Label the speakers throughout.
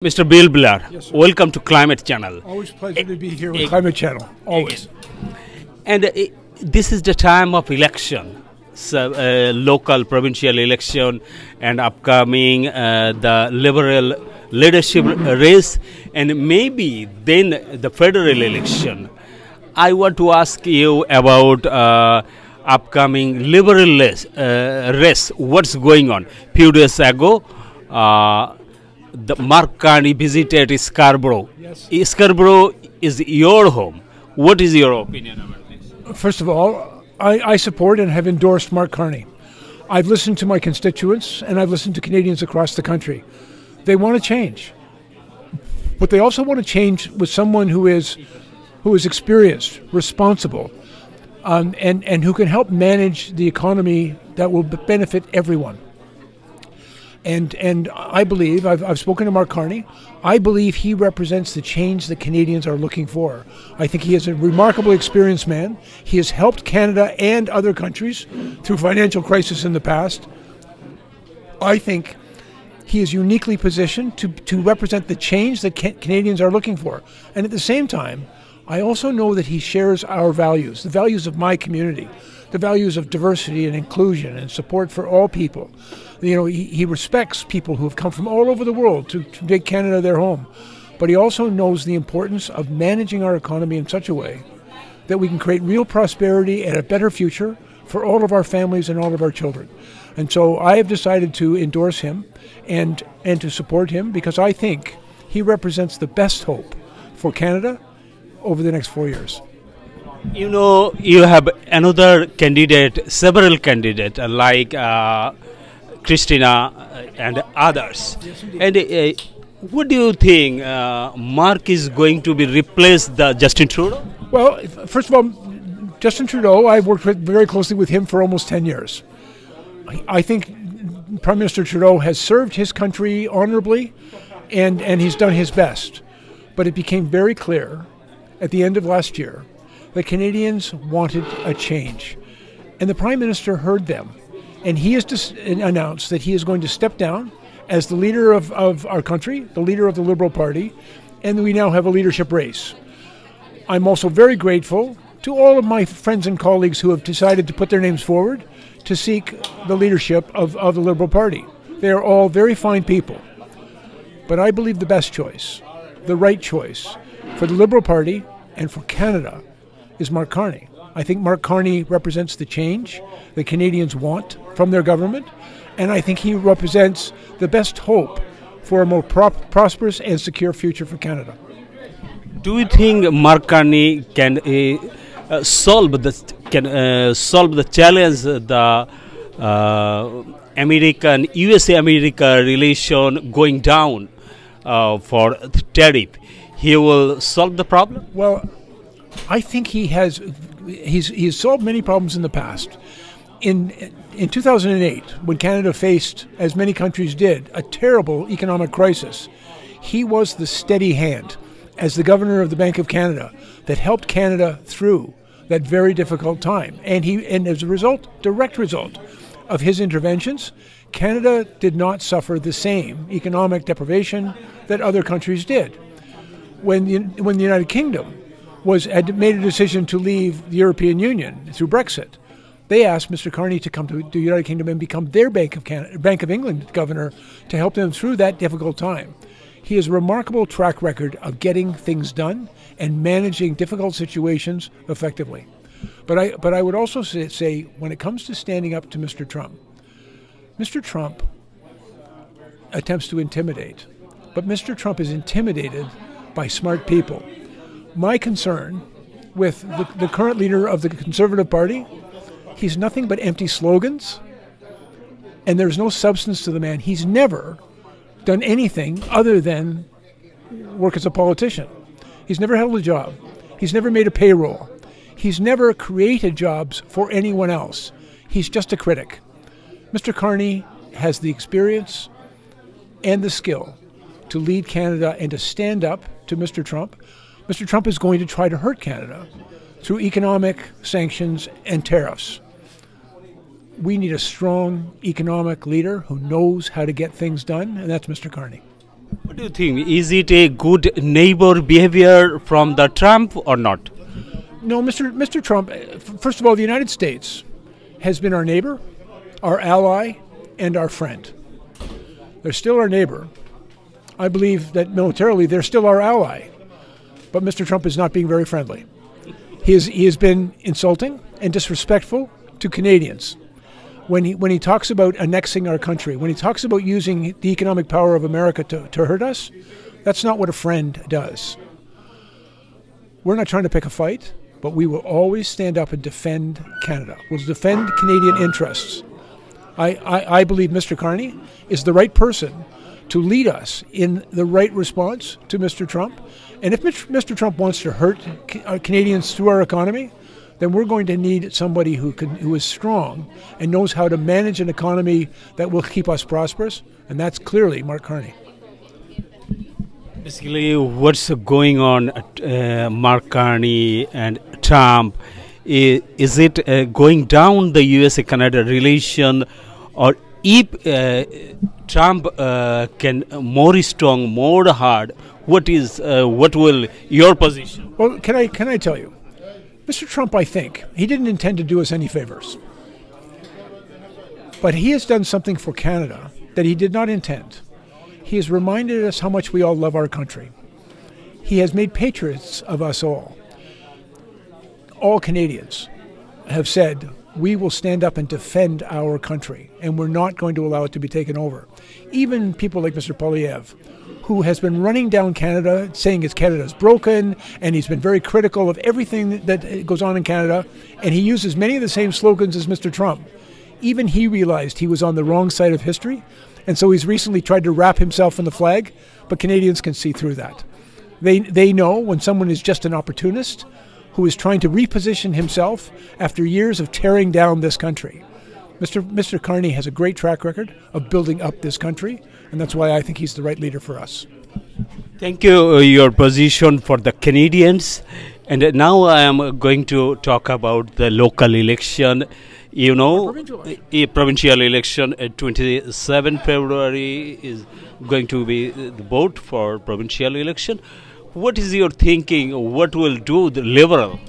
Speaker 1: Mr. Bill Blair,
Speaker 2: Yes, sir.
Speaker 1: welcome to Climate Channel.
Speaker 2: Always a pleasure to be here with Climate Channel. Always.
Speaker 1: And this is the time of election, so, local, provincial election, and upcoming the Liberal leadership race, and maybe then the federal election. I want to ask you about upcoming Liberal race. What's going on? Few days ago, the Mark Carney visited Scarborough.
Speaker 2: Yes.
Speaker 1: Scarborough is your home. What is your opinion about this?
Speaker 2: First of all, I support and have endorsed Mark Carney. I've listened to my constituents and I've listened to Canadians across the country. They want to change. But they also want to change with someone who is experienced, responsible, and who can help manage the economy that will benefit everyone. And I believe, I've spoken to Mark Carney, I believe he represents the change that Canadians are looking for. I think he is a remarkably experienced man. He has helped Canada and other countries through financial crisis in the past. I think he is uniquely positioned to represent the change that Canadians are looking for. And at the same time, I also know that he shares our values, the values of my community, the values of diversity and inclusion and support for all people. You know, he respects people who have come from all over the world to make Canada their home. But he also knows the importance of managing our economy in such a way that we can create real prosperity and a better future for all of our families and all of our children. And so I have decided to endorse him and to support him because I think he represents the best hope for Canada over the next 4 years.
Speaker 1: You know, you have another candidate, several candidates like Christina and others.
Speaker 2: Yes, indeed.
Speaker 1: And what do you think Mark is going to be replaced the Justin Trudeau?
Speaker 2: Well, first of all, Justin Trudeau, I've worked very closely with him for almost 10 years. I think Prime Minister Trudeau has served his country honorably and he's done his best. But it became very clear at the end of last year that Canadians wanted a change. And the Prime Minister heard them. And he has announced that he is going to step down as the leader of our country, the leader of the Liberal Party, and we now have a leadership race. I'm also very grateful to all of my friends and colleagues who have decided to put their names forward to seek the leadership of the Liberal Party. They are all very fine people. But I believe the best choice, the right choice for the Liberal Party and for Canada is Mark Carney. I think Mark Carney represents the change that Canadians want from their government, and I think he represents the best hope for a more prosperous and secure future for Canada.
Speaker 1: Do you think Mark Carney can solve the challenge the USA-America relation going down for the tariff? He will solve the problem?
Speaker 2: Well, I think he's solved many problems in the past. In 2008, when Canada faced, as many countries did, a terrible economic crisis, he was the steady hand as the governor of the Bank of Canada that helped Canada through that very difficult time. And as a result, direct result of his interventions, Canada did not suffer the same economic deprivation that other countries did. When the United Kingdom had made a decision to leave the European Union through Brexit, they asked Mr. Carney to come to the United Kingdom and become their Bank of England governor to help them through that difficult time. He has a remarkable track record of getting things done and managing difficult situations effectively. But I would also say when it comes to standing up to Mr. Trump attempts to intimidate, but Mr. Trump is intimidated by smart people. My concern with the current leader of the Conservative Party, he's nothing but empty slogans, and there's no substance to the man. He's never done anything other than work as a politician. He's never held a job. He's never made a payroll. He's never created jobs for anyone else. He's just a critic. Mr. Carney has the experience and the skill to lead Canada and to stand up to Mr. Trump. Mr. Trump is going to try to hurt Canada through economic sanctions and tariffs. We need a strong economic leader who knows how to get things done, and that's Mr. Carney.
Speaker 1: What do you think? Is it a good neighbor behavior from the Trump or not?
Speaker 2: No, Mr. Trump, first of all, the United States has been our neighbor, our ally, and our friend. They're still our neighbor. I believe that militarily they're still our ally. But Mr. Trump is not being very friendly. He has been insulting and disrespectful to Canadians. When he talks about annexing our country, when he talks about using the economic power of America to hurt us, that's not what a friend does. We're not trying to pick a fight, but we will always stand up and defend Canada. We'll defend Canadian interests. I believe Mr. Carney is the right person to lead us in the right response to Mr. Trump. And if Mr. Trump wants to hurt Canadians through our economy, then we're going to need somebody who is strong and knows how to manage an economy that will keep us prosperous, and that's clearly Mark Carney.
Speaker 1: Basically, what's going on Mark Carney and Trump? Is it going down the US-Canada relation, or if Trump can more strong, more hard, what will your position?
Speaker 2: Well, can I tell you, Mr. Trump, I think he didn't intend to do us any favors, but he has done something for Canada that he did not intend. He has reminded us how much we all love our country. He has made patriots of us all. All Canadians have said, we will stand up and defend our country, and we're not going to allow it to be taken over. Even people like Mr. Poilievre, who has been running down Canada, saying Canada's broken, and he's been very critical of everything that goes on in Canada, and he uses many of the same slogans as Mr. Trump. Even he realized he was on the wrong side of history, and so he's recently tried to wrap himself in the flag, but Canadians can see through that. They know when someone is just an opportunist who is trying to reposition himself after years of tearing down this country. Mr. Carney has a great track record of building up this country, and that's why I think he's the right leader for us.
Speaker 1: Thank you, your position for the Canadians. And now I am going to talk about the local election. You know, provincial election, 27 February is going to be the vote for provincial election. What is your thinking? What will do the Liberal?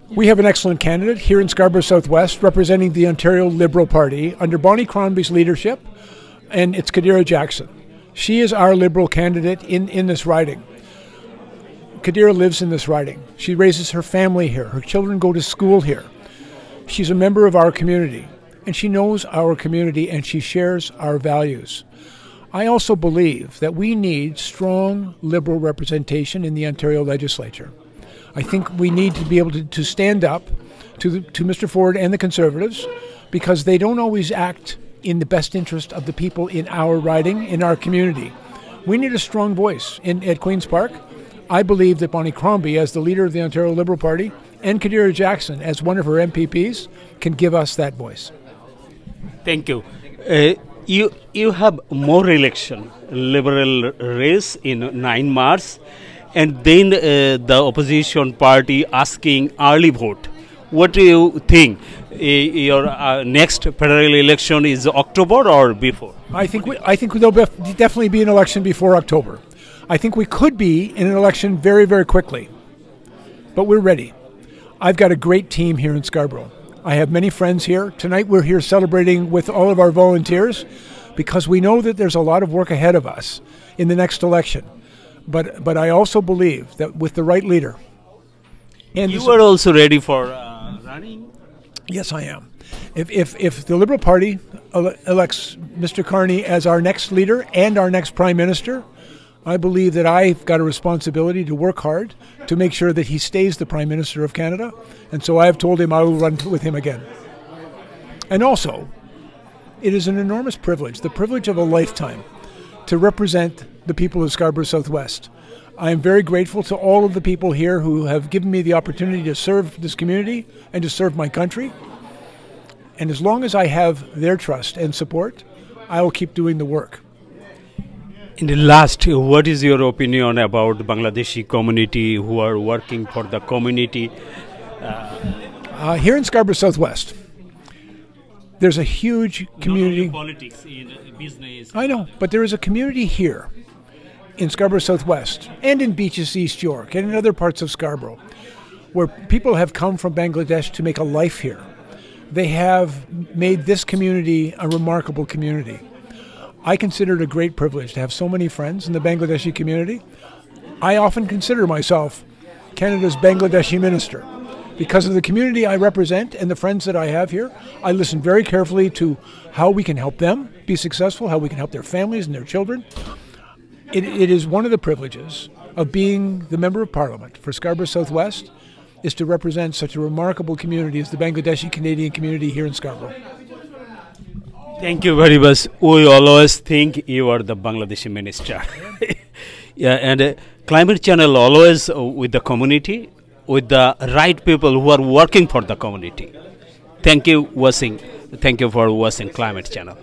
Speaker 2: We have an excellent candidate here in Scarborough Southwest representing the Ontario Liberal Party under Bonnie Crombie's leadership, and it's Kadira Jackson. She is our Liberal candidate in this riding. Kadira lives in this riding. She raises her family here. Her children go to school here. She's a member of our community, and she knows our community, and she shares our values. I also believe that we need strong Liberal representation in the Ontario legislature. I think we need to be able to stand up to Mr. Ford and the Conservatives, because they don't always act in the best interest of the people in our riding, in our community. We need a strong voice at Queen's Park. I believe that Bonnie Crombie, as the leader of the Ontario Liberal Party, and Kadira Jackson, as one of her MPPs, can give us that voice.
Speaker 1: Thank you. You have more election, Liberal race in 9 March, and then the opposition party asking early vote. What do you think? Your next federal election is October or before?
Speaker 2: I think there'll definitely be an election before October. I think we could be in an election very, very quickly, but we're ready. I've got a great team here in Scarborough. I have many friends here. Tonight we're here celebrating with all of our volunteers because we know that there's a lot of work ahead of us in the next election. But I also believe that with the right leader. And
Speaker 1: you are also ready for running?
Speaker 2: Yes, I am. If the Liberal Party elects Mr. Carney as our next leader and our next Prime Minister, I believe that I've got a responsibility to work hard to make sure that he stays the Prime Minister of Canada. And so I have told him I will run with him again. And also, it is an enormous privilege, the privilege of a lifetime, to represent the people of Scarborough Southwest. I am very grateful to all of the people here who have given me the opportunity to serve this community and to serve my country. And as long as I have their trust and support, I will keep doing the work.
Speaker 1: In the last, what is your opinion about the Bangladeshi community who are working for the community?
Speaker 2: Here in Scarborough Southwest, there's a huge community.
Speaker 1: Not only politics, in business.
Speaker 2: I know, but there is a community here in Scarborough Southwest and in Beaches East York and in other parts of Scarborough, where people have come from Bangladesh to make a life here. They have made this community a remarkable community. I consider it a great privilege to have so many friends in the Bangladeshi community. I often consider myself Canada's Bangladeshi minister. Because of the community I represent and the friends that I have here, I listen very carefully to how we can help them be successful, how we can help their families and their children. It is one of the privileges of being the Member of Parliament for Scarborough Southwest is to represent such a remarkable community as the Bangladeshi Canadian community here in Scarborough.
Speaker 1: Thank you very much. We always think you are the Bangladeshi minister. Yeah, and Climate Channel always with the community, with the right people who are working for the community. Thank you for watching Climate Channel.